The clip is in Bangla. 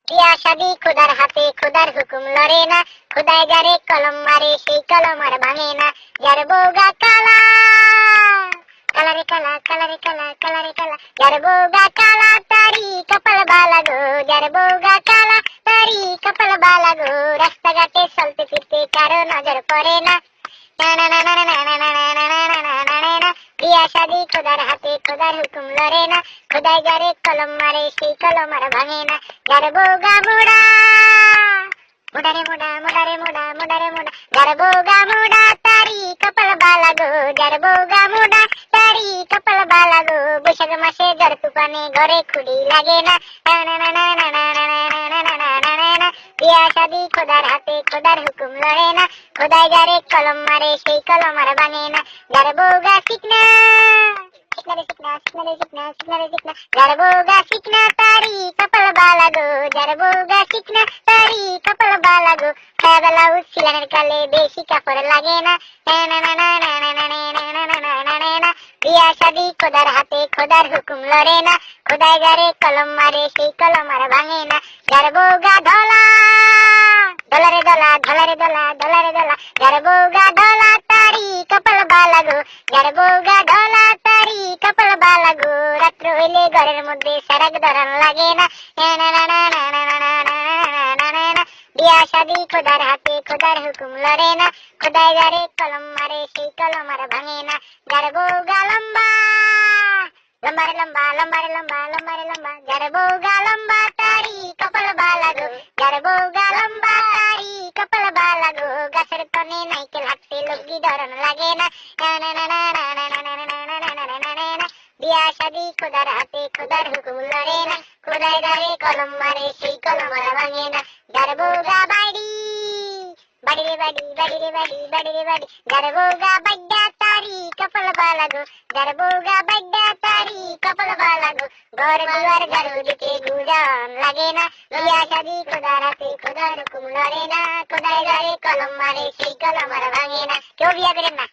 বিয়া শাদি খোদার হাতে, খোদার হুকুম লড়ে না, খোদায় যারে কলম মারে সেই কলম আর ভাঙে না। যার বউগা কালা, কালারে কালা, কালারে কালা, কালারে কালা, যার বউগা কালা তারি কপাল বালা গো, যার বউগা কালা তারি কপাল বালা গো। রাস্তাঘাটে চলতে ফিরতে কারো নজর পড়ে না, বিয়া শাদি খোদার হাতে, খোদার হুকুম লড়ে না, খোদায় যারে কলম মারে সেই কলম আর ভাঙে না। যার বউগা মুড়া, মুডারে মুডা, মুডারে মুডা, মুডারে মুডা, যার বউগা মুডা তারি কপাল বালা গো, যার বউগা মুডা তারি কপাল বালা গো। বৈশাখ মাসে ঝড় তুফানে ঘরে খুঁড়ি লাগে না, বিয়া শাদি খোদার হাতে, খোদার হুকুম লড়ে না, খোদায় যারে কলম মারে সেই কলম আর ভাঙে না। যার বউগা শিখনা, শিখনারে শিখনা, শিখনারে শিখনা, শিখনারে শিখনা, যার বউগা শিখনা তারি কপাল বালা গো, যার বউগা শিখনা তারি কপাল বালা গো। খায়াবেলা উচ্ছিলানের কালে বেশি কাপড় লাগে না, বিয়া শাদি খোদার হাতে, খোদার হুকুম লড়ে না, খোদায় যারে কলম মারে সেই কলম আর ভাঙে না। যার বউগা ধলা, ধলারে ধলা, ধলারে ধলা, ধলারে ধলা, যার বউগা ধলা তারি কপাল বালা গো, যার বউগা ধলা তারি কপাল বালা গো। রাত্র হইলে ঘরের মধ্যে সারাক ধরান লাগে না, বিয়া শাদি খোদার হাতে, খোদার হুকুম লড়ে না, খোদায় যারে কলম মারে সেই কলম আর ভাঙে না। যার বউগা লম্বা, লম্বারে লম্বা, লম্বারে লম্বা, লম্বারে লম্বা, যার বউগা লম্বা তারি কপাল বালা গো, যার বউগা লম্বা তারি কপাল বালা গো। গাছের তনে নাইকেল হাঁটতে লোকগি ধরন লাগে না, বিয়া শাদি খোদার হাতে, খোদার হুকুম লড়ে না, খোদায় যারে কলম মারে সেই কলম আর ভাঙে না। যার বউগা বাড়ি, বাড়ি রে বাড়ি, বাড়ি রে বাড়ি, বাড়ি রে বাড়ি, যার বউগা বাড্ডা তারি কপাল বালা গো, যার বউগা বাড্ডা তারি কপাল বালা গো। ঘর দুয়ার ঝাড়ু দিতে গুজন লাগে না, বিয়া শাদি খোদার হাতে, খোদার হুকুম লড়ে না, খোদায় যারে কলম মারে সেই কলম আর ভাঙে না। কেউ বিয়া করেন না।